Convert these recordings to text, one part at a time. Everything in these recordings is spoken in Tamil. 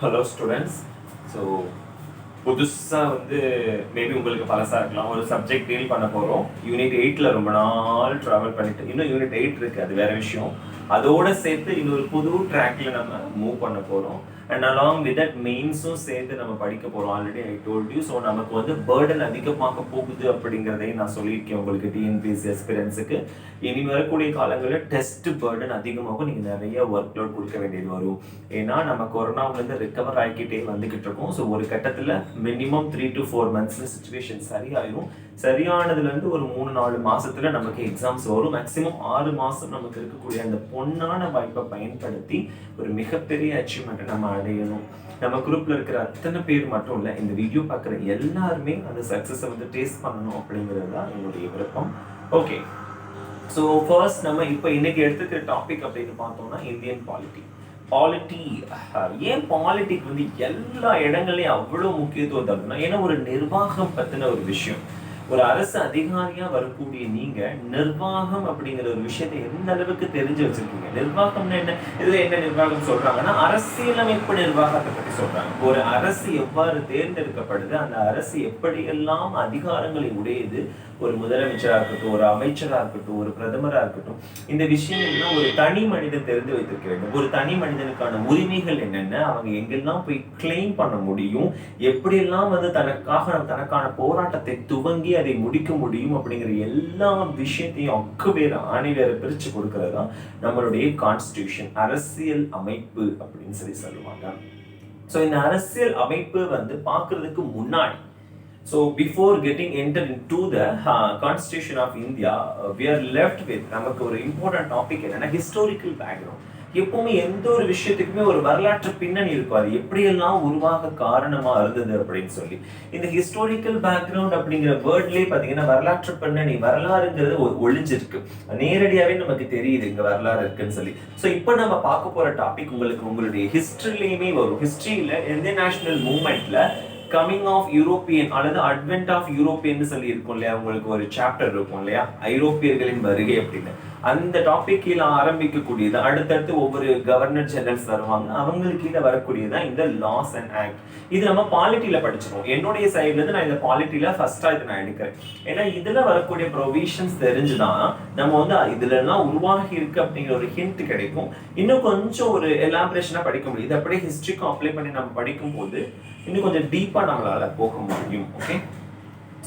Hello students. ஸோ புதுசாக மேபி உங்களுக்கு பழசாக இருக்கலாம். ஒரு சப்ஜெக்ட் டீல் பண்ண போகிறோம். யூனிட் 8ல் ரொம்ப நாள் ட்ராவல் பண்ணிட்டு இன்னும் யூனிட் 8 இருக்குது, அது வேறு விஷயம். அதோடு சேர்த்து இன்னொரு புது ட்ராக்ல நம்ம மூவ் பண்ண போகிறோம். அண்ட் அலாங் வித் தட் மெயின்ஸும் சேர்த்து நம்ம படிக்க போகிறோம். Already I told you. So நமக்கு பேர்டன் அதிகமாக போகுது அப்படிங்கிறதையும் நான் சொல்லியிருக்கேன் உங்களுக்கு. டிஎன்பிஎஸ்சி எக்ஸ்பீரியன்ஸுக்கு இனி வரக்கூடிய காலங்களில் டெஸ்ட் பேர்டன் அதிகமாகும். நீங்கள் நிறைய ஒர்க் லோட் கொடுக்க வேண்டியது வரும். ஏன்னா நம்ம கொரோனாவிலேருந்து ரிகவர் ஆகிக்கிட்டே வந்துக்கிட்டு இருக்கோம். ஸோ ஒரு கட்டத்தில் மினிமம் 3 to 4 months சுச்சுவேஷன் சரியாயிரும். சரியானதுலேருந்து ஒரு 3-4 மாசத்துல நமக்கு எக்ஸாம்ஸ் வரும். மேக்ஸிமம் 6 மாசம் நமக்கு இருக்கக்கூடிய அந்த பொன்னான வாய்ப்பை பயன்படுத்தி ஒரு மிகப்பெரிய அச்சீவ்மெண்ட்டை நம்ம அடையணும். நம்ம குரூப்ல இருக்கிற அத்தனை பேர் மட்டும் இல்லை, இந்த வீடியோ பார்க்குற எல்லாருமே அந்த சக்ஸஸை டேஸ்ட் பண்ணணும் அப்படிங்கிறது தான் என்னுடைய விருப்பம். ஓகே, ஸோ ஃபர்ஸ்ட் நம்ம இப்போ இன்னைக்கு எடுத்துக்கிற டாபிக் அப்படின்னு பார்த்தோம்னா இந்தியன் பாலிட்டி. ஏன் பாலிட்டிக் எல்லா இடங்களையும் அவ்வளோ முக்கியத்துவம் தருதுன்னா, ஏன்னா ஒரு நிர்வாகம் பற்றின ஒரு விஷயம். ஒரு அரசு அதிகாரியா வரக்கூடிய நீங்க நிர்வாகம் அப்படிங்கிற ஒரு விஷயத்தை எந்த அளவுக்கு தெரிஞ்சு வச்சிருக்கீங்க? நிர்வாகம்னா என்ன? இதுல என்ன நிர்வாகம் சொல்றாங்கன்னா அரசியலமைப்பு நிர்வாகத்தை பற்றி சொல்றாங்க. ஒரு அரசு எவ்வாறு தேர்ந்தெடுக்கப்படுது, அந்த அரசு எப்படியெல்லாம் அதிகாரங்களை உடையது, ஒரு முதலமைச்சராக இருக்கட்டும், ஒரு அமைச்சராக இருக்கட்டும், ஒரு பிரதமராக இருக்கட்டும், இந்த விஷயங்கள்லாம் ஒரு தனி மனிதன் தெரிந்து வைத்திருக்க வேண்டும். ஒரு தனி மனிதனுக்கான உரிமைகள் என்னென்ன, அவங்க எங்கெல்லாம் போய் கிளைம் பண்ண முடியும், எப்படியெல்லாம் தனக்கான போராட்டத்தை துவங்கி அதை முடிக்க முடியும் அப்படிங்கிற எல்லா விஷயத்தையும் அக்குவேற ஆணிவேற பிரிச்சு கொடுக்கிறது தான் நம்மளுடைய கான்ஸ்டிடியூஷன், அரசியல் அமைப்பு அப்படின்னு சொல்லுவாங்க. ஸோ இந்த அரசியல் அமைப்பு பார்க்கறதுக்கு முன்னாடி, so before getting entered into the constitution of India, we are left with நமக்கு ஒரு important topic என்னன்னா historical background. எப்பவுமே எந்த ஒரு விஷயத்துக்குமே ஒரு வரலாற்று பின்னணி இருக்கும். அது எப்படியெல்லாம் உருவாக காரணமா இருந்தது அப்படின்னு சொல்லி இந்த ஹிஸ்டாரிக்கல் பேக்ரவுண்ட் அப்படிங்கிற வேர்ட்லயே பாத்தீங்கன்னா வரலாற்று பின்னணி, வரலாறுங்கிறது ஒளிஞ்சிருக்கு. நேரடியாவே நமக்கு தெரியுது இங்க வரலாறு இருக்குன்னு சொல்லி. ஸோ இப்போ நம்ம பார்க்க போற டாபிக் உங்களுடைய ஹிஸ்டரிலையுமே வரும். ஹிஸ்டரியில இந்தியன் நேஷனல் மூவ்மெண்ட்ல கமிங் ஆஃப் யூரோப்பியன் அல்லது அட்வென்ட் ஆஃப் யூரோப்பியன் சொல்லி இருக்கும் இல்லையா, உங்களுக்கு ஒரு சாப்டர் இருக்கும் இல்லையா, ஐரோப்பியர்களின் வருகை அப்படின்னு. அந்த டாபிக் கீழே ஆரம்பிக்கக்கூடியது. அடுத்தடுத்து ஒவ்வொரு கவர்னர் ஜெனரல்ஸ் வருவாங்க, அவங்களுக்கு கீழே வரக்கூடியதான் இந்த லாஸ் அண்ட் ஆக்ட். இது நம்ம பாலிட்டியில படிச்சிருக்கோம். என்னுடைய சைட்ல இருந்து நான் இந்த பாலிட்டியில ஃபர்ஸ்டா இதை நான் எடுக்கிறேன். ஏன்னா இதுல வரக்கூடிய ப்ரொவிஷன்ஸ் தெரிஞ்சுதான் நம்ம இதுல எல்லாம் உருவாகி இருக்கு அப்படிங்கிற ஒரு ஹிண்ட் கிடைக்கும். இன்னும் கொஞ்சம் ஒரு எலாபரேஷனா படிக்க முடியும். இது அப்படியே ஹிஸ்டரிக்கும் அப்ளை பண்ணி நம்ம படிக்கும் போது இன்னும் கொஞ்சம் டீப்பா நம்மளால போக முடியும். ஓகே,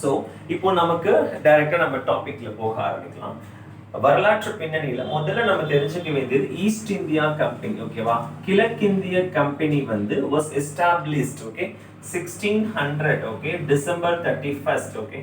ஸோ இப்போ நமக்கு டைரக்டா நம்ம டாபிக்ல போக ஆரம்பிக்கலாம். வரலாற்று பின்னணியில முதல்ல நம்ம தெரிஞ்சுக்க வேண்டியது ஈஸ்ட் இந்தியா கம்பெனி. ஓகேவா, கிழக்கிந்திய company was established, okay, 1600, okay, December 31st, okay,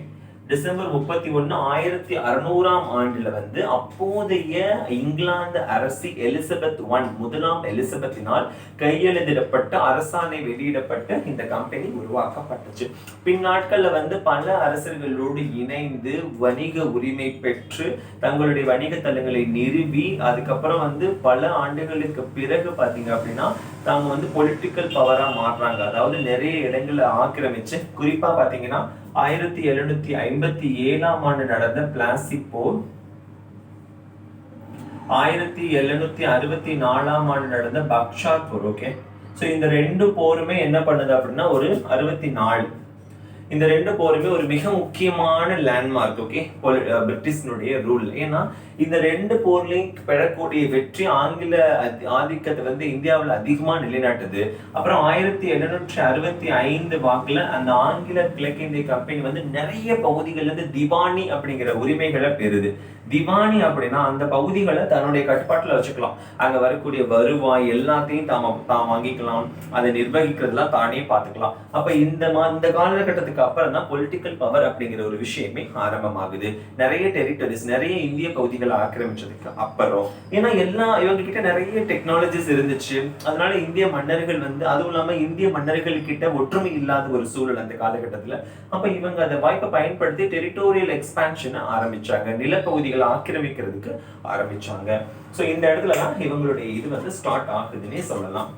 December 31, 1600ஆம் ஆண்டுல அப்போதைய இங்கிலாந்து அரசி எலிசபெத் முதலாம் எலிசபெத்தினால் கையெழுதிடப்பட்ட அரசாணை வெளியிடப்பட்ட இந்த கம்பெனி உருவாக்கப்பட்டுச்சு. பின்னாட்கள்ல பல அரசர்களோடு இணைந்து வணிக உரிமை பெற்று தங்களுடைய வணிக தளங்களை நிறுவி அதுக்கப்புறம் பல ஆண்டுகளுக்கு பிறகு பாத்தீங்க அப்படின்னா தாங்க பொலிட்டிக்கல் பவரா மாறுறாங்க. அதாவது நிறைய இடங்களை ஆக்கிரமிச்சு, குறிப்பா பாத்தீங்கன்னா 1757ஆம் ஆண்டு நடந்த பிளாசி போர், 1764ஆம் ஆண்டு நடந்த பக்ஷார் போர். ஓகே, சோ இந்த ரெண்டு போருமே என்ன பண்ணுது அப்படின்னா ஒரு 64, இந்த ரெண்டு போருமே ஒரு மிக முக்கியமான லேண்ட்மார்க். Okay, பிரிட்டிஷ்னுடைய rule. ஏன்னா இந்த ரெண்டு போர்லையும் பெறக்கூடிய வெற்றி ஆங்கில ஆதிக்கத்தை இந்தியாவில் அதிகமா நிலைநாட்டுது. அப்புறம் 1765 வாக்குல அந்த ஆங்கில கிழக்கிந்திய கம்பெனி நிறைய பகுதிகள்ல இருந்து திவானி அப்படிங்கிற உரிமைகளை பெறுது. திவானி அப்படின்னா அந்த பகுதிகளை தன்னுடைய கட்டுப்பாட்டுல வச்சுக்கலாம். அங்க வரக்கூடிய வருவாய் எல்லாத்தையும் தான் வாங்கிக்கலாம், அதை நிர்வகிக்கிறதுலாம் தானே பார்த்துக்கலாம். அப்ப இந்த காலகட்டத்துக்கு அப்புறம் தான் பொலிட்டிக்கல் பவர் அப்படிங்கிற ஒரு விஷயமே ஆரம்பமாகுது. நிறைய டெரிட்டரிஸ், நிறைய இந்திய பகுதிகள் ஆக்கிரமிச்சதுக்கு அப்புறம், ஏன்னா இவங்க கிட்ட நிறைய டெக்னாலஜிஸ் இருந்துச்சு. அதனால இந்திய மன்னர்கள் அதுவும் இல்லாம இந்திய மன்னர்கள் கிட்ட ஒற்றுமை இல்லாத ஒரு சூழல் அந்த காலகட்டத்துல. அப்ப இவங்க அந்த வாய்ப்பை பயன்படுத்தி டெரிட்டோரியல் எக்ஸ்பான்ஷன் ஆரம்பிச்சாங்க, நிலப்பகுதிகளை ஆக்கிரமிக்கிறதுக்கு ஆரம்பிச்சாங்க. சோ இந்த இடத்துலதான் இவங்களுடைய இது ஸ்டார்ட் ஆகுதுன்னே சொல்லலாம்.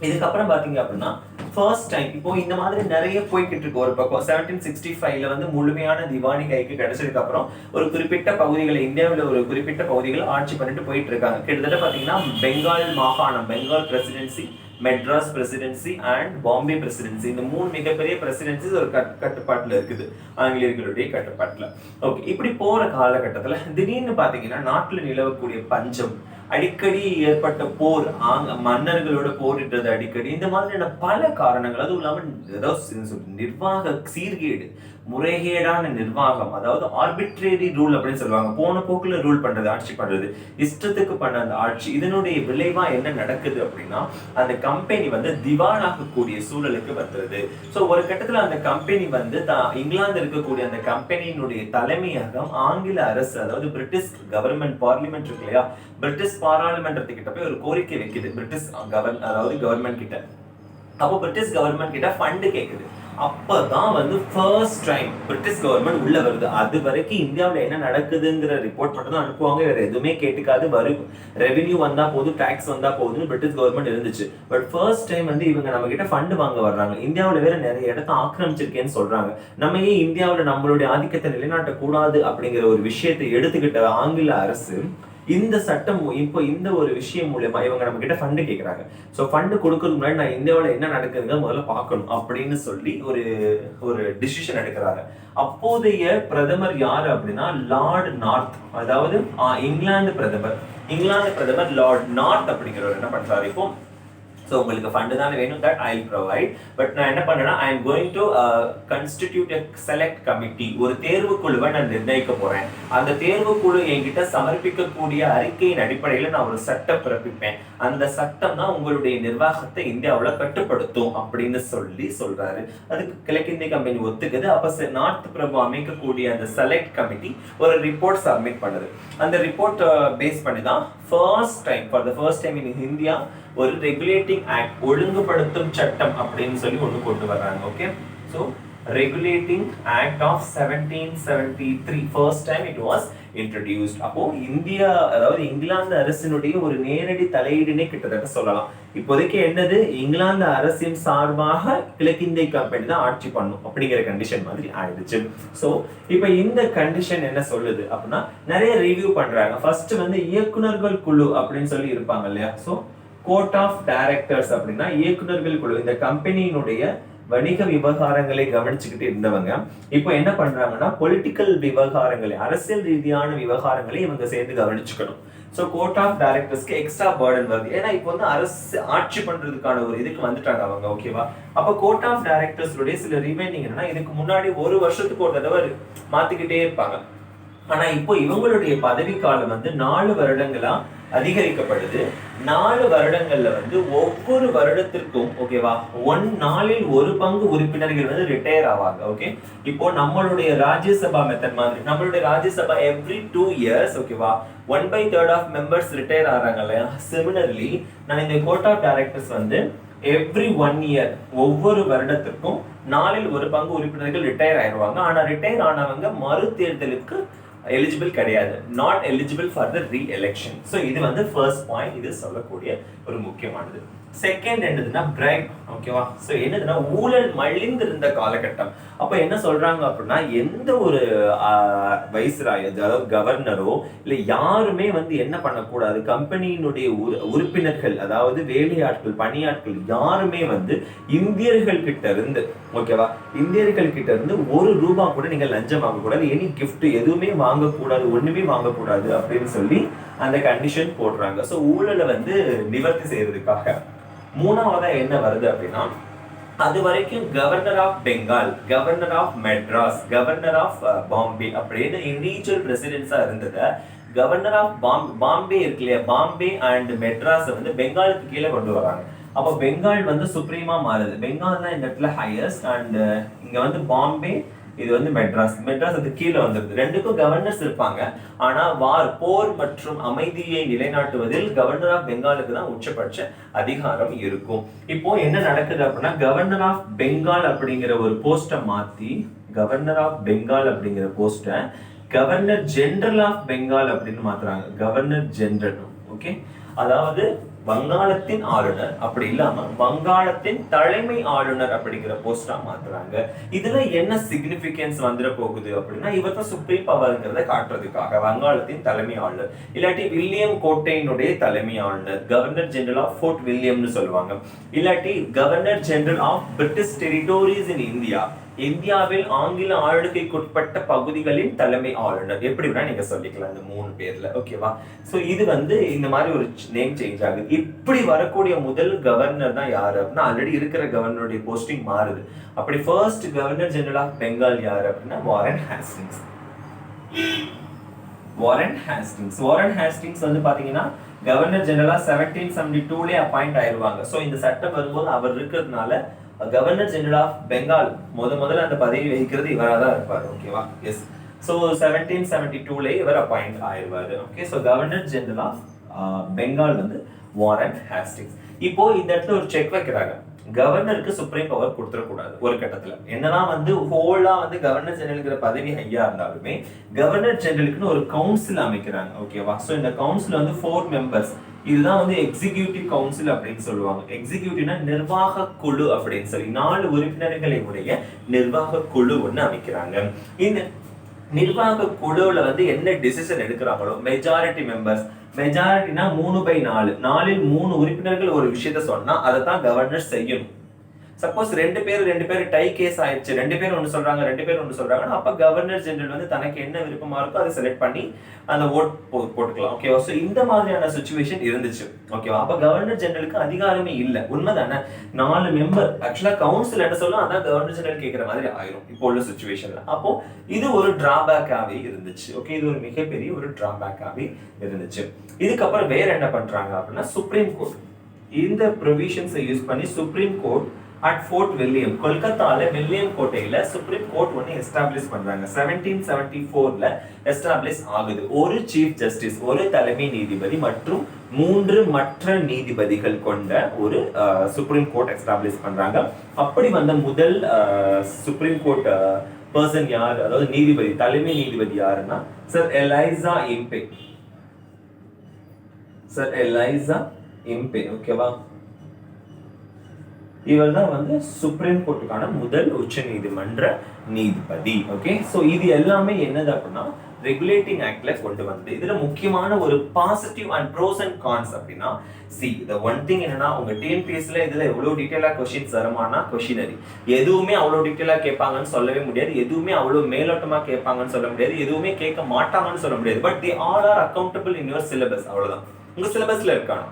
இதுக்கப்புறம் பாத்தீங்க அப்படின்னா ஃபர்ஸ்ட் டைம் இப்போ இந்த மாதிரி நிறைய போய்கிட்டு இருக்கு. ஒரு பக்கம் 1765ல முழுமையான திவானி கைக்கு கிடைச்சதுக்கு அப்புறம் ஒரு குறிப்பிட்ட பகுதிகளை, இந்தியாவில் ஒரு குறிப்பிட்ட பகுதிகளை ஆட்சி பண்ணிட்டு போயிட்டு இருக்காங்க. கிட்டத்தட்ட பாத்தீங்கன்னா பெங்கால் மாகாணம், Bengal presidency Madras presidency and Bombay presidency. இந்த 3 மிகப்பெரிய பிரசிடென்சிஸ் ஒரு கட்டுப்பாட்டுல இருக்குது, ஆங்கிலேயர்களுடைய கட்டுப்பாட்டுல. ஓகே, இப்படி போற காலகட்டத்துல திடீர்னு பாத்தீங்கன்னா நாட்டுல நிலவக்கூடிய பஞ்சம், அடிக்கடி ஏற்பட்ட போர், மன்னர்களோட போரிடுறது அடிக்கடி, இந்த மாதிரியான பல காரணங்கள், அதுவும் இல்லாம நிர்வாக சீர்கேடு, முறைகேடான நிர்வாகம், அதாவது ஆர்பிட்ரரி ரூல் அப்படின்னு சொல்லுவாங்க, போன போக்குல ரூல் பண்றது, ஆட்சி பண்றது, இஷ்டத்துக்கு பண்ண அந்த ஆட்சி. இதனுடைய விளைவா என்ன நடக்குது அப்படின்னா அந்த கம்பெனி வந்து திவாலாகக்கூடிய சூழலுக்கு வந்துருது. ஸோ ஒரு கட்டத்துல அந்த கம்பெனி வந்து இங்கிலாந்து இருக்கக்கூடிய அந்த கம்பெனியினுடைய தலைமையகம் ஆங்கில அரசு, அதாவது பிரிட்டிஷ் கவர்மெண்ட் பார்லிமெண்ட் இருக்கு இல்லையா, பிரிட்டிஷ் பாராளுமன்றத்துக்கிட்ட போய் ஒரு கோரிக்கை வைக்குது பிரிட்டிஷ் கவர்மெண்ட் கிட்ட. அப்போ பிரிட்டிஷ் கவர்மெண்ட் கிட்ட ஃபண்ட் கேக்குது. அப்பதான் வந்து ஃபர்ஸ்ட் டைம் பிரிட்டிஷ் கவர்மெண்ட் உள்ள வருது. அது வரைக்கும் இந்தியாவில் என்ன நடக்குதுங்கிற ரிப்போர்ட் மட்டும் தான் அனுப்புவாங்க, வேற எதுவுமே கேட்டுக்காது. வரும் ரெவென்யூ வந்தா போதும், டாக்ஸ் வந்தா போதும்னு பிரிட்டிஷ் கவர்மெண்ட் இருந்துச்சு. பட் ஃபர்ஸ்ட் டைம் வந்து இவங்க நம்ம கிட்ட ஃபண்ட் வாங்க வர்றாங்க. இந்தியாவில் வேற நிறைய இடத்த ஆக்கிரமிச்சிருக்கேன்னு சொல்றாங்க. நம்ம ஏன் இந்தியாவில் நம்மளுடைய ஆதிக்கத்தை நிலைநாட்ட கூடாது அப்படிங்கிற ஒரு விஷயத்தை எடுத்துக்கிட்ட ஆங்கில அரசு இந்த சட்டம், இப்போ இந்த ஒரு விஷயம் மூலமா இவங்க நம்ம கிட்ட ஃபண்ட் கேட்கறாங்க. ஸோ ஃபண்ட் கொடுக்கறதுக்கு முன்னாடி நான் இந்தியாவில் என்ன நடக்குதுங்க முதல்ல பார்க்கணும் அப்படின்னு சொல்லி ஒரு டிசிஷன் எடுக்கிறாங்க. அப்போதைய பிரதமர் யாரு அப்படின்னா லார்ட் நார்த், அதாவது இங்கிலாந்து பிரதமர் லார்ட் நார்த் அப்படிங்கிறவர் என்ன பண்றாரு, இப்போ ஸோ உங்களுக்கு ஃபண்டு தானே வேணும், that I will provide. But நான் என்ன பண்ணேன்னா I am going to constitute a select committee, ஒரு தேர்வு குழுவை நான் நிர்ணயிக்க போறேன். அந்த தேர்வு குழு என்கிட்ட சமர்ப்பிக்கக்கூடிய அறிக்கையின் அடிப்படையில் நான் ஒரு சட்டம் பிறப்பிப்பேன். அந்த சட்டம் தான் உங்களுடைய நிர்வாகத்தை இந்தியாவில் கட்டுப்படுத்தும் அப்படின்னு சொல்றாரு. அதுக்கு கிழக்கிந்திய கம்பெனி ஒத்துக்குது. அப்ப நார்த் பிரபு அமைக்கக்கூடிய அந்த செலக்ட் கமிட்டி ஒரு ரிப்போர்ட் சப்மிட் பண்ணுது. அந்த ரிப்போர்ட் பேஸ் பண்ணி தான் for the first time in India ஒரு ரெகுலேட்டிங் ஆக்ட், ஒழுங்குபடுத்தும் சட்டம் அப்படின்னு சொல்லி ஒண்ணு கொண்டு வர்றாங்க. Okay, so regulating act of 1773 first time it was introduced. அப்போ இந்தியா, அதாவது இங்கிலாந்து அரசினுடைய ஒரு நேரடி தலையீடுனே கிட்டத்தட்ட சொல்லலாம். இப்போதைக்கு என்னது, இங்கிலாந்து அரசின் சார்பாக கிழக்கிந்திய கம்பெனி தான் ஆட்சி பண்ணும் அப்படிங்கிற கண்டிஷன் மாதிரி ஆயிடுச்சு. சோ இப்ப இந்த கண்டிஷன் என்ன சொல்லுது அப்படின்னா நிறைய ரிவ்யூ பண்றாங்க. ஃபர்ஸ்ட் வந்து இயக்குனர்கள் குழு அப்படின்னு சொல்லி இருப்பாங்க இல்லையா, சோ கோர்ட் ஆஃப் டைரக்டர்ஸ் அப்படின்னா இயக்குனர்கள் குழு, இந்த கம்பெனியினுடைய வணிக விவகாரங்களை கவனிச்சுக்கிட்டு இருந்தவங்க இப்போ என்ன பண்றாங்கன்னா பொலிட்டிக்கல் விவகாரங்களை, அரசியல் ரீதியான விவகாரங்களை இவங்க சேர்ந்து கவனிச்சுக்கணும். ஸோ கோர்ட் ஆஃப் டைரக்டர்ஸ்க்கு எக்ஸ்ட்ரா பர்டன் வருது. ஏன்னா இப்போ வந்து அரசு ஆட்சி பண்றதுக்கான ஒரு இதுக்கு வந்துட்டாங்க அவங்க. ஓகேவா, அப்ப கோர்ட் ஆஃப் டைரக்டர்ஸுடைய சில ரிமைனிங் என்னன்னா இதுக்கு முன்னாடி ஒரு வருஷத்துக்கு ஒரு தடவை மாத்திக்கிட்டே இருப்பாங்க. ஆனா இப்போ இவங்களுடைய பதவி காலம் வந்து 4 வருடங்களா அதிகரிக்கப்படுது. 4 வருடங்கள்ல வந்து ஒவ்வொரு வருடத்திற்கும் ஓகேவா 1 நாளில் 1 பங்கு உறுப்பினர்கள் வந்து ரிட்டையர் ஆவாங்க. ஓகே, இப்போ நம்மளுடைய ராஜ்யசபா மெத்தட் மாதிரி நம்மளுடைய ராஜ்யசபா எவ்ரி 2 இயர்ஸ் ஓகேவா 1/3 ஆஃப் மெம்பர்ஸ் ரிட்டையர் ஆறாங்க இல்லையா. சிமிலர்லி நான் இந்த கோர்ட் ஆஃப் டைரக்டர்ஸ் வந்து எவ்ரி 1 இயர், ஒவ்வொரு வருடத்திற்கும் 4இல் 1 பங்கு உறுப்பினர்கள் ரிட்டையர் ஆயிடுவாங்க. ஆனா ரிட்டையர் ஆனவங்க மறு தேர்தலுக்கு எலிஜிபிள் கிடையாது, not eligible for the re election. So இது வந்து ஃபர்ஸ்ட் பாயிண்ட், இது சொல்லக்கூடிய ஒரு முக்கியமானது. செகண்ட் என்னதுன்னா பிரைப். ஓகேவா, ஸோ என்னதுன்னா ஊழல் மலிந்து இருந்த காலகட்டம். அப்ப என்ன சொல்றாங்க அப்படின்னா எந்த ஒரு வைஸ்ராய், அதாவது கவர்னரோ இல்ல யாருமே வந்து என்ன பண்ணக்கூடாது, கம்பெனியினுடைய உறுப்பினர்கள், அதாவது வேலையாட்கள், பணியாட்கள் யாருமே வந்து இந்தியர்கள் கிட்ட இருந்து ஓகேவா இந்தியர்கள் கிட்ட இருந்து 1 ரூபா கூட நீங்க லஞ்சம் வாங்கக்கூடாது, எனி கிஃப்ட் எதுவுமே வாங்கக்கூடாது, ஒண்ணுமே வாங்கக்கூடாது அப்படின்னு சொல்லி அந்த கண்டிஷன் போடுறாங்க. ஸோ ஊழலை வந்து நிவர்த்தி செய்யறதுக்காக. மூணாவதா என்ன வருது அப்படின்னா அது வரைக்கும் governor of Bengal, governor of Madras, governor of Bombay அப்படின்னு இண்டிவிஜுவல் பிரசிடென்ட்ஸா இருந்தது. கவர்னர் ஆஃப் பாம்பே இருக்கு இல்லையா, பாம்பே அண்ட் மெட்ராஸ் வந்து பெங்காலுக்கு கீழே கொண்டு வராங்க. அப்போ பெங்கால் வந்து சுப்ரீமா மாறுது. பெங்கால் தான் இந்த இடத்துல ஹையஸ்ட் அண்ட் இங்க வந்து பாம்பே, இது வந்து மெட்ராஸ் அது கீழே வந்துருது. ரெண்டுக்கும் கவர்னர்ஸ் இருப்பாங்க. ஆனா போர் மற்றும் அமைதியை நிலைநாட்டுவதில் கவர்னர் ஆஃப் பெங்காலுக்கு தான் உச்சபட்ச அதிகாரம் இருக்கும். இப்போ என்ன நடக்குது அப்படின்னா கவர்னர் ஆஃப் பெங்கால் அப்படிங்கிற ஒரு போஸ்டை மாத்தி கவர்னர் ஆஃப் பெங்கால் அப்படிங்கிற போஸ்டை கவர்னர் ஜெனரல் ஆஃப் பெங்கால் அப்படின்னு மாத்துறாங்க. Governor general. ஓகே, அதாவது வங்காளத்தின் ஆளுநர் அப்படி இல்லாம வங்காளத்தின் தலைமை ஆளுநர் அப்படிங்கிற போஸ்டா மாத்துறாங்க. இதுல என்ன சிக்னிபிகன்ஸ் வந்துட போகுது அப்படின்னா, இவர் தான் சுப்ரீம் பவர்ங்கிறத காட்டுறதுக்காக வங்காளத்தின் தலைமை ஆளுநர், இல்லாட்டி வில்லியம் கோட்டையினுடைய தலைமை ஆளுநர், கவர்னர் ஜெனரல் ஆஃப் ஃபோர்ட் வில்லியம்னு சொல்லுவாங்க, இல்லாட்டி governor general of British territories in India, இந்தியாவில் ஆங்கில ஆளுகைக்குட்பட்ட பகுதிகளின் தலைமை ஆளுநர், எப்படி வேணா நீங்க சொல்லிக்கலாம் இந்த 3 பேர்ல. ஓகேவா? சோ இது வந்து இந்த மாதிரி ஒரு நேம் சேஞ்ச் ஆகுது. இப்படி வரக்கூடிய முதல் கவர்னர் தான் யாரு அப்படின்னா, ஆல்ரெடி இருக்கிற கவர்னருடைய போஸ்டிங் மாறுது. அப்படி first governor general of Bengal யாரு அப்படின்னா வாரன் ஹேஸ்டிங்ஸ். வாரன் ஹேஸ்டிங்ஸ் வந்து பாத்தீங்கன்னா கவர்னர் ஜெனரலா 1772 அப்பாயிண்ட் ஆயிருவாங்க. சோ இந்த சட்டம் வரும்போது அவர் இருக்கிறதுனால கவர்னர் ஜெனரல் ஆஃப் பெங்கால் முதல்ல அந்த பதவி வகிக்கிறது இவரா தான் இருப்பாரு. ஓகேவா? எஸ். சோ 1772 இவர் அப்பாயிண்ட் ஆயிருவாரு. Okay. So governor general of Bengal வந்து வாரன் ஹேஸ்டிங்ஸ். இப்போ இந்த இடத்துல ஒரு செக் வைக்கிறாங்க, கவர்னருக்கு சுப்ரீம் பவர் கொடுத்துடக்கூடாது ஒரு கட்டத்துல. என்னதான் வந்து ஹோலா வந்து கவர்னர் ஜெனரல்ங்கிற பதவி ஹையா இருந்தாலுமே கவர்னர் ஜெனரலுக்குன்னு ஒரு கவுன்சில் அமைக்கிறாங்க. ஓகேவா? சோ இந்த கவுன்சில் வந்து 4 மெம்பர்ஸ். இதுதான் வந்து எக்ஸிகியூட்டிவ் கவுன்சில் அப்படின்னு சொல்லுவாங்க. எக்ஸிகியூட்டிவ்னா நிர்வாக குழு அப்படின்னு சொல்லி 4 உறுப்பினர்களை உடைய நிர்வாக குழு ஒண்ணு அமைக்கிறாங்க. இந்த நிர்வாக குழுவுல வந்து என்ன டிசிஷன் எடுக்கிறாங்களோ, மெஜாரிட்டி மெம்பர்ஸ், மெஜாரிட்டினா 3/4, 4ல் 3 உறுப்பினர்கள் ஒரு விஷயத்த சொன்னா அதை தான் கவர்னர் செய்யணும். சப்போஸ் 2 பேர் டை கேஸ் ஆயிடுச்சு, 2 பேர் ஒன்று சொல்றாங்கன்னா அப்ப கவர்னர் ஜெனரல் வந்து தனக்கு என்ன விருப்பமா இருக்கோ அதை செலக்ட் பண்ணி அந்த ஓட் போட்டுக்கலாம். ஓகேவா? சோ இந்த மாதிரியான சிச்சுவேஷன் இருந்துச்சு. ஓகேவா? அப்ப கவர்னர் ஜெனரலுக்கு அதிகாரமே இல்ல. உண்மைதானே? 4 மெம்பர் ஆக்சுவலா கவுன்சில் என்ன சொல்லும் அதான் கவர்னர் ஜெனரல் கேட்கிற மாதிரி ஆயிரும் இப்போ உள்ள சிச்சுவேஷன்ல. அப்போ இது ஒரு டிராபேக்காவே இருந்துச்சு. ஓகே, இது ஒரு மிகப்பெரிய ஒரு டிராபேக்காவே இருந்துச்சு. இதுக்கப்புறம் வேற என்ன பண்றாங்க அப்படின்னா, சுப்ரீம் கோர்ட் இந்த ப்ரொவிஷன்ஸை யூஸ் பண்ணி supreme court at Fort William, கொல்கத்தால வில்லியம் கோட்டையில சுப்ரீம் கோர்ட் ஒன்னு எஸ்டாப்ளிஷ் பண்றாங்க. 1774ல எஸ்டாப்ளிஷ் ஆகுது. ஒரு சீஃப் ஜஸ்டிஸ், ஒரு தலைமை நீதிபதி மற்றும் 3 மற்ற நீதிபதிகள் கொண்ட ஒரு சுப்ரீம் கோர்ட் எஸ்டாப்ளிஷ் பண்றாங்க. அப்படி வந்த முதல் சுப்ரீம் கோர்ட் பர்சன் யார், அதாவது நீதிபதி, தலைமை நீதிபதி யாருன்னா சர் எலைசா இம்பே. சர் எலைசா இம்பே. ஓகேவா? இவர் தான் வந்து சுப்ரீம் கோர்ட்டுக்கான முதல் உச்ச நீதிமன்ற நீதிபதி. ஓகே, சோ இது எல்லாமே என்னது அப்படின்னா ரெகுலேட்டிங் ஆக்ட்ல கொண்டு வந்து. இதுல முக்கியமான ஒரு positive and pros and cons அப்படின்னா, the one thing என்னன்னா, உங்க டிஎன்பிஎஸ்ல இதுல எவ்வளவு டீடைலா क्वेश्चंस வருமானா क्वेश्चनரி எதுவுமே அவ்வளவு டீடைலா கேட்பாங்கன்னு சொல்லவே முடியாது, எதுவுமே அவ்வளவு மேலோட்டமா கேட்பாங்கன்னு சொல்ல முடியாது, எதுவுமே கேட்க மாட்டாங்கன்னு சொல்ல முடியாது. But they all are accountable in your syllabus. அவ்வளவுதான், உங்க சிலபஸ்ல இருக்காங்க.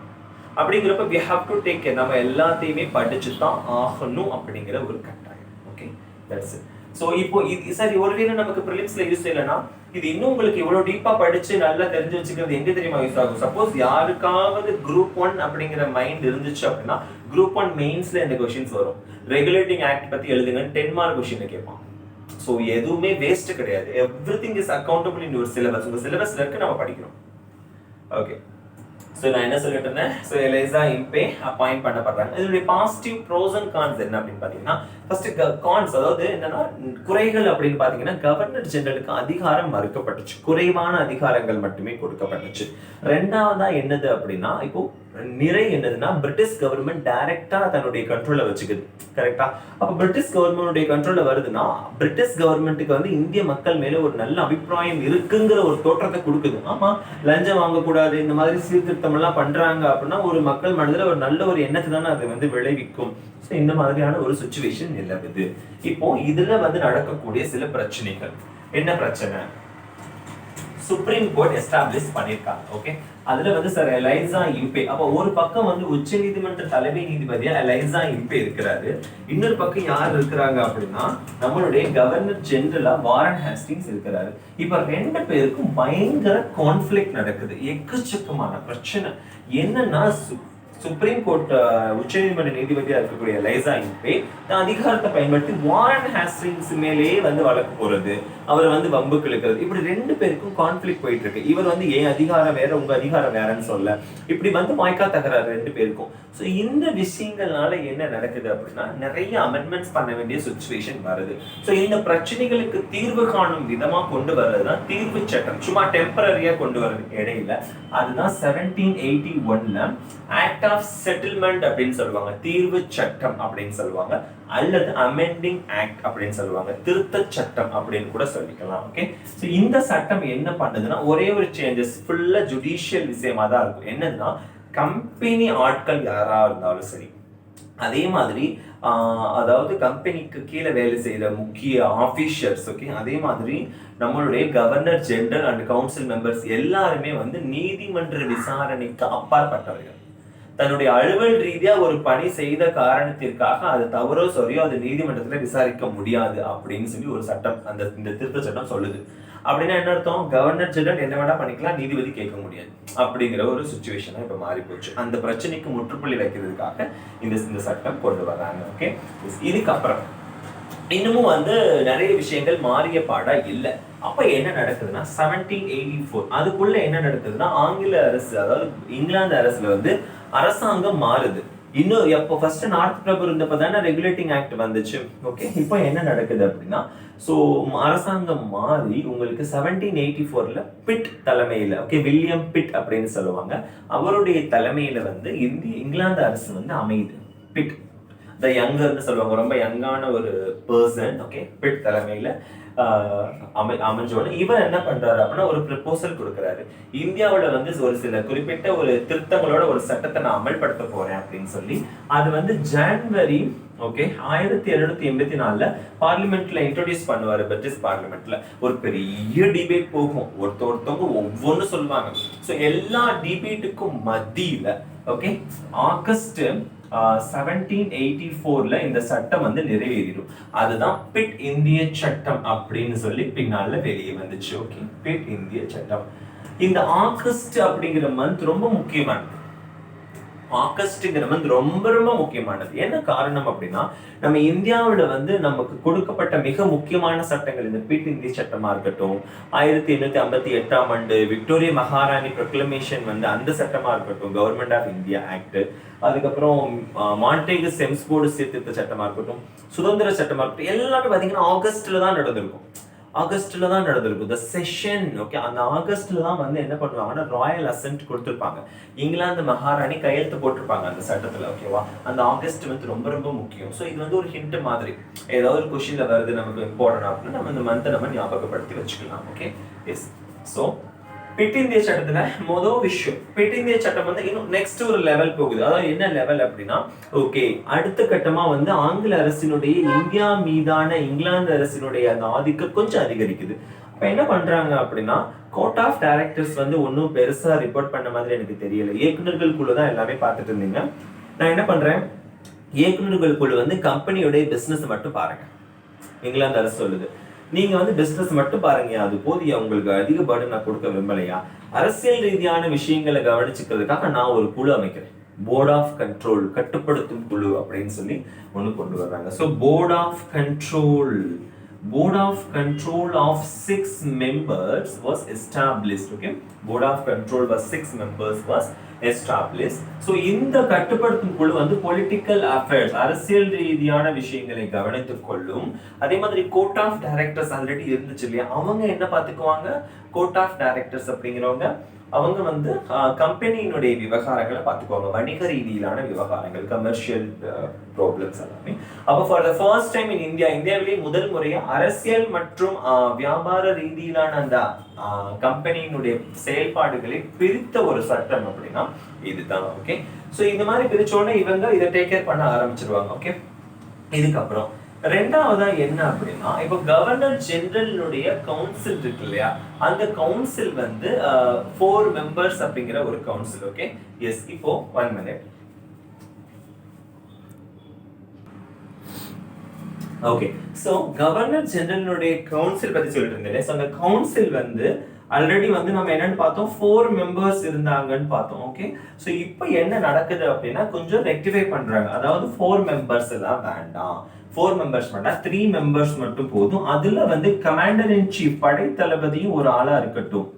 அப்படிங்கிறப்ப we have to take care. நம்ம எல்லாத்தையுமே படிச்சு தான் ஆகணும் அப்படிங்கிற ஒரு கட்டாயம். Okay, that's it. சோ இப்போ சரி, ஒருவேளை நமக்கு பிரிலிம்ஸ்ல யூஸ் இல்லைன்னா இது இன்னும் உங்களுக்கு இவ்வளவு டீப்பா படிச்சு நல்லா தெரிஞ்சு வச்சுக்கிறது எங்க தெரியுமா யூஸ் ஆகும்? சப்போஸ் யாருக்காவது குரூப் 1 அப்படிங்கிற மைண்ட் இருந்துச்சு அப்படின்னா குரூப் 1 மெயின்ஸ்ல இந்த क्वेश्चंस வரும். ரெகுலேட்டிங் ஆக்ட் பத்தி எழுதுங்க, 10 மார்க் क्वेश्चन கேட்பான். சோ எதுவுமே வேஸ்ட் கிடையாது. Everything is accountable in your syllabus. உங்க சிலபஸ்ல இருக்கு, நம்ம படிக்கிறோம். ஓகே, சோ நான் என்ன சொல்லிட்டு இருந்தேன்? சோ எலைசா இம்பே அப்பாயிண்ட் பண்ணப்படுறாங்க. இதோட பாசிட்டிவ் ப்ரோஸ் அண்ட் கான்ஸ் என்ன அப்படின்னு பாத்தீங்கன்னா, ஃபர்ஸ்ட் கான்ஸ், அதாவது என்னன்னா குறைகள் அப்படின்னு பாத்தீங்கன்னா, கவர்னர் ஜெனரலுக்கு அதிகாரம் மறுக்கப்பட்டுச்சு, குறைவான அதிகாரங்கள் மட்டுமே கொடுக்கப்பட்டுச்சு. ரெண்டாவதா என்னது அப்படின்னா, இப்போ நிறை என்னதுன்னா பிரிட்டிஷ் கவர்மெண்ட் டைரக்டா தன்னுடைய கண்ட்ரோல்ல வச்சுக்குது. கரெக்டா? அப்ப பிரிட்டிஷ் கவர்மெண்டுடைய கண்ட்ரோல்ல வருதுன்னா பிரிட்டிஷ் கவர்மெண்ட்டுக்கு வந்து இந்திய மக்கள் மேல ஒரு நல்ல அபிப்பிராயம் இருக்குங்கிற ஒரு தோற்றத்தை கொடுக்குது. ஆமா, லஞ்சம் வாங்கக்கூடாது, இந்த மாதிரி சீர்திருத்தம் எல்லாம் பண்றாங்க அப்படின்னா ஒரு மக்கள் மனதில் ஒரு நல்ல ஒரு எண்ணத்தை தானே அது வந்து விளைவிக்கும். ஸோ இந்த மாதிரியான ஒரு சிச்சுவேஷன் நிலவுது. இப்போ இதுல வந்து நடக்கக்கூடிய சில பிரச்சனைகள். என்ன பிரச்சனை? சுப்ரீம் கோர்ட் எஸ்டாப்ளிஷ் பண்ணிருக்காங்க. ஓகே, அதுல வந்து சார் எலைசா இம்பே. அப்ப ஒரு பக்கம் வந்து உச்ச நீதிமன்ற தலைமை நீதிபதியா எலைசா இம்பே இருக்கிறாரு, இன்னொரு பக்கம் யார் இருக்கிறாங்க அப்படின்னா நம்மளுடைய கவர்னர் ஜெனரலா வாரன் ஹேஸ்டிங்ஸ் இருக்கிறாரு. இப்ப 2 பேருக்கும் பயங்கர கான்ஃபிளிக்ட் நடக்குது, எக்கச்சக்கமான பிரச்சனை. என்னன்னா சுப்ரீம் கோர்ட் உச்சநீதிமன்ற நீதிபதியா இருக்கக்கூடிய லைசா இன்பே அதிகாரத்தை பயன்படுத்தி வாரன் ஹேஸ்டிங்ஸ் மேலேயே வந்து வழக்கு போறது, அவரை வந்து வம்புக்கு இழுக்கிறது, இப்படி 2 பேருக்கும் கான்ஃபிளிக் போயிட்டு இருக்கு. இவர் வந்து ஏன் அதிகாரம் வேற உங்க அதிகாரம் வேறன்னு சொல்ல, இப்படி வந்து வாய்க்கா தகராறு 2 பேருக்கும். ஸோ இந்த விஷயங்கள்னால என்ன நடக்குது அப்படின்னா நிறைய அமெண்ட்மெண்ட்ஸ் பண்ண வேண்டிய சுச்சுவேஷன் வருது. ஸோ இந்த பிரச்சனைகளுக்கு தீர்வு காணும் விதமா கொண்டு வர்றதுதான் தீர்வு சட்டம். சும்மா டெம்பரரியா கொண்டு வர்றது இடையில அதுதான் 1781ல ஆக்ட் ஆஃப் செட்டில்மெண்ட் அப்படின்னு சொல்லுவாங்க, தீர்வு சட்டம் அப்படின்னு சொல்லுவாங்க, அல்லது அமெண்டிங் ஆக்ட் அப்படின்னு சொல்லுவாங்க, திருத்த சட்டம் அப்படின்னு கூட சொல்லிக்கலாம். ஓகே, சோ இந்த சட்டம் என்ன பண்ணுதுன்னா ஒரே ஒரு சேஞ்சஸ், ஃபுல்லா ஜுடிஷியல் விஷயமா தான் இருக்கும். என்னன்னா கம்பெனி ஆட்கள் யாரா இருந்தாலும் சரி, அதே மாதிரி அதாவது கம்பெனிக்கு கீழே வேலை செய்யற முக்கிய ஆபீஷியர்ஸ், ஓகே, அதே மாதிரி நம்மளுடைய governor general and council members எல்லாருமே வந்து நீதிமன்ற விசாரணைக்கு அப்பாற்பட்டவர்கள். தன்னுடைய அலுவல் ரீதியா ஒரு பணி செய்த காரணத்திற்காக அது தவறோ சரியோ அது நீதிமன்றத்துல விசாரிக்க முடியாது அப்படின்னு சொல்லி ஒரு சட்டம், இந்த திருத்த சட்டம் சொல்லுது. அப்படின்னா என்ன அர்த்தம்? கவர்னர் ஜெனரல் என்ன வேணா பண்ணிக்கலாம், நீதிபதி கேட்க முடியாது அப்படிங்கிற ஒரு சுச்சுவேஷனா இப்ப மாறி போச்சு. அந்த பிரச்சனைக்கு முற்றுப்புள்ளி வைக்கிறதுக்காக இந்த சட்டம் கொண்டு வராங்க. ஓகே, இதுக்கப்புறம் இன்னமும் வந்து நிறைய விஷயங்கள் மாறிய பாடா இல்லை. அப்ப என்ன நடக்குதுன்னா 1784 அதுக்குள்ள என்ன நடக்குதுன்னா ஆங்கில அரசு, அதாவது இங்கிலாந்து அரசுல வந்து அரசாங்கம் மாறுது. இன்னும் எப்போ ஃபர்ஸ்ட் நார்த் பிரபு இருந்தப்ப தானே ரெகுலேட்டிங் ஆக்ட் வந்துச்சு. ஓகே, இப்போ என்ன நடக்குது அப்படின்னா ஸோ அரசாங்கம் மாறி உங்களுக்கு 1784ல பிட் தலைமையில, ஓகே, வில்லியம் பிட் அப்படின்னு சொல்லுவாங்க, அவருடைய தலைமையில வந்து இங்கிலாந்து அரசு வந்து அமையுது. பிட் த யங்கர்னு சொல்லுவாங்க, ரொம்ப யங்கான ஒரு பர்சன். ஓகே, பிட் தலைமையில அமைஞ்சோன்னு இவர் என்ன பண்றாரு அப்படின்னா ஒரு ப்ரப்போசல் கொடுக்குறாரு. இந்தியாவோட வந்து ஒரு சில குறிப்பிட்ட ஒரு திருத்தங்களோட ஒரு சட்டத்தை நான் அமல்படுத்த போறேன் அப்படின்னு சொல்லி அது வந்து ஜனவரி 1784ல பார்லிமெண்ட்ல இன்ட்ரோடியூஸ் பண்ணுவாரு. பிரிட்டிஷ் பார்லிமெண்ட்ல ஒரு பெரிய டிபேட் போகும், ஒருத்தவங்க ஒவ்வொன்னு சொல்லுவாங்க. ஸோ எல்லா டிபேட்டுக்கும் மத்தியில ஓகே ஆகஸ்ட் 1784ல இந்த சட்டம் வந்து நிறைவேறிடும். அதுதான் பிட் இந்திய சட்டம் அப்படின்னு சொல்லி பின்னால வெளியே வந்துச்சு. ஓகே, பிட் இந்திய சட்டம். இந்த ஆகஸ்ட் அப்படிங்கிற மந்த் ரொம்ப முக்கியமானது. ஆகஸ்ட்ங்கிற மந்த் ரொம்ப ரொம்ப முக்கியமானது. என்ன காரணம் அப்படின்னா நம்ம இந்தியாவில் வந்து நமக்கு கொடுக்கப்பட்ட மிக முக்கியமான சட்டங்கள் இந்த பிட் இந்திய சட்டமா இருக்கட்டும், 1858ஆம் ஆண்டு விக்டோரியா மகாராணி ப்ரொக்ளமேஷன் வந்து அந்த சட்டமா இருக்கட்டும், கவர்மெண்ட் ஆஃப் இந்தியா ஆக்ட், அதுக்கப்புறம் மாண்டேகு செம்ஸ்போர்டு சீர்திருத்த சட்டமா இருக்கட்டும், சுதந்திர சட்டமா இருக்கட்டும், எல்லாமே பாத்தீங்கன்னா ஆகஸ்ட்ல தான் நடந்திருக்கும். ஆகஸ்ட்ல தான் நடந்திருக்கும் தி செஷன். ஓகே, அந்த ஆகஸ்ட்ல தான் வந்து என்ன பண்ணுவாங்கன்னா ராயல் அசென்ட் கொடுத்திருப்பாங்க, இங்கிலாந்து மகாராணி கையெழுத்து போட்டிருப்பாங்க அந்த சட்டத்துல. ஓகேவா, அந்த ஆகஸ்ட் வந்து ரொம்ப ரொம்ப முக்கியம். ஸோ இது வந்து ஒரு ஹிண்ட் மாதிரி, ஏதாவது ஒரு கொஸ்டின்ல வருது நமக்கு இம்பார்ட்டன்ட் அப்படின்னு நம்ம இந்த மந்த்தை நம்ம ஞாபகப்படுத்தி வச்சுக்கலாம். Okay, yes. ஸோ பிட் இந்திய சட்டத்துல முதல் விஷயம், பிட் இந்திய சட்டம் வந்து இன்னும் நெக்ஸ்ட் ஒரு லெவல் போகுது. அதாவது என்ன லெவல் அப்படின்னா ஓகே அடுத்த கட்டமா வந்து ஆங்கில அரசினுடைய இந்தியா மீதான இங்கிலாந்து அரசினுடைய அந்த ஆதிக்கம் கொஞ்சம் அதிகரிக்குது. அப்ப என்ன பண்றாங்க அப்படின்னா கோர்ட் ஆஃப் டைரக்டர்ஸ் வந்து ஒன்னும் பெருசா ரிப்போர்ட் பண்ண மாதிரி எனக்கு தெரியல. இயக்குநர்கள் குழு தான் எல்லாமே பார்த்துட்டு இருந்தீங்க. நான் என்ன பண்றேன், இயக்குநர்கள் குழு வந்து கம்பெனியோட பிசினஸ் மட்டும் பாருங்க, இங்கிலாந்து அரசு சொல்லுது. நீங்க வந்து பிசினஸ் மட்டும் பாருங்க, அது போதியா, உங்களுக்கு அதிக பர்டன் நான் கொடுக்க விரும்பலையா, அரசியல் ரீதியான விஷயங்களை கவனிச்சுக்கிறதுக்காக நான் ஒரு குழு அமைக்கிறேன், போர்ட் ஆஃப் கண்ட்ரோல், கட்டுப்படுத்தும் குழு அப்படின்னு சொல்லி ஒண்ணு கொண்டு வர்றாங்க. So board of control of 6 members was established. Okay, board of control was 6 members was established. So இந்த கட்டுப்படுத்தும் குழு வந்து பொலிட்டிக்கல் அஃபேர்ஸ், அரசியல் ரீதியான விஷயங்களை கவனித்துக் கொள்ளும். அதே மாதிரி கோர்ட் ஆஃப் டைரக்டர்ஸ் ஆல்ரெடி இருந்துச்சு இல்லையா, அவங்க என்ன பார்த்துக்குவாங்க, கோர்ட் ஆஃப் டைரக்டர்ஸ் அப்படிங்கிறவங்க அவங்க வந்து கம்பெனியினுடைய விவகாரங்களை பார்த்துக்குவாங்க, வணிக ரீதியிலான விவகாரங்கள், கமர்ஷியல் ப்ராப்ளம்ஸ் எல்லாமே. அப்போ ஃபார் த ஃபர்ஸ்ட் டைம் இன் இந்தியாவிலேயே முதல் முறையா அரசியல் மற்றும் வியாபார ரீதியிலான அந்த கம்பெனியினுடைய செயல்பாடுகளை பிரித்த ஒரு சட்டம் அப்படின்னா இதுதான். ஓகே, ஸோ இந்த மாதிரி பிரிச்சோடனே இவங்க இதை டேக் கேர் பண்ண ஆரம்பிச்சிருவாங்க. ஓகே, இதுக்கப்புறம் ரெண்டாவதா என்ன அப்படின்னா இப்போ கவர்னர் ஜெனரலுடைய கவுன்சில் இருக்கு இல்லையா, அந்த கவுன்சில் வந்து 4 மெம்பர்ஸ் அப்படிங்கிற ஒரு கவுன்சில். Okay, S. இப்போ 1 minute. ஓகே, சோ கவர்னர் ஜெனரலுடைய கவுன்சில் பத்தி சொல்லிட்டு இருந்தேன். சோ அந்த கவுன்சில் வந்து ஆல்ரெடி வந்து நம்ம என்னன்னு பார்த்தோம், 4 மெம்பர்ஸ் இருந்தாங்கன்னு பார்த்தோம். ஓகே, ஸோ இப்போ என்ன நடக்குது அப்படின்னா கொஞ்சம் ரெக்டிஃபை பண்றாங்க. அதாவது 4 மெம்பர்ஸ் எல்லாம் வேண்டாம், 4 மெம்பர்ஸ் வேண்டாம், 3 மெம்பர்ஸ் மட்டும் போதும். அதுல வந்து கமாண்டர் இன் சீஃப் படை தளபதியும் ஒரு ஆளா இருக்கட்டும்.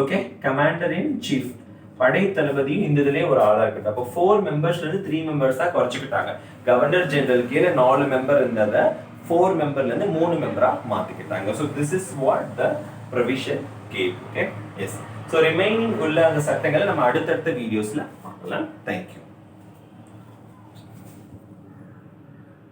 ஓகே, கமாண்டர் இன் சீஃப் படை தளபதியும் இந்த இதுலயே ஒரு ஆளா இருக்கட்டும். அப்போ 4 மெம்பர்ஸ்ல இருந்து 3 மெம்பர்ஸா குறைச்சிக்கிட்டாங்க. கவர்னர் ஜெனரல் கீழே 4 மெம்பர் இருந்ததை 4 மெம்பர்ல இருந்து 3 மெம்பரா மாத்திக்கிட்டாங்க. So this is what the provision gave. Okay, yes. So remaining உள்ள அந்த சட்டங்களை நம்ம அடுத்தடுத்த வீடியோஸ்ல பார்க்கலாம். தேங்க்யூ.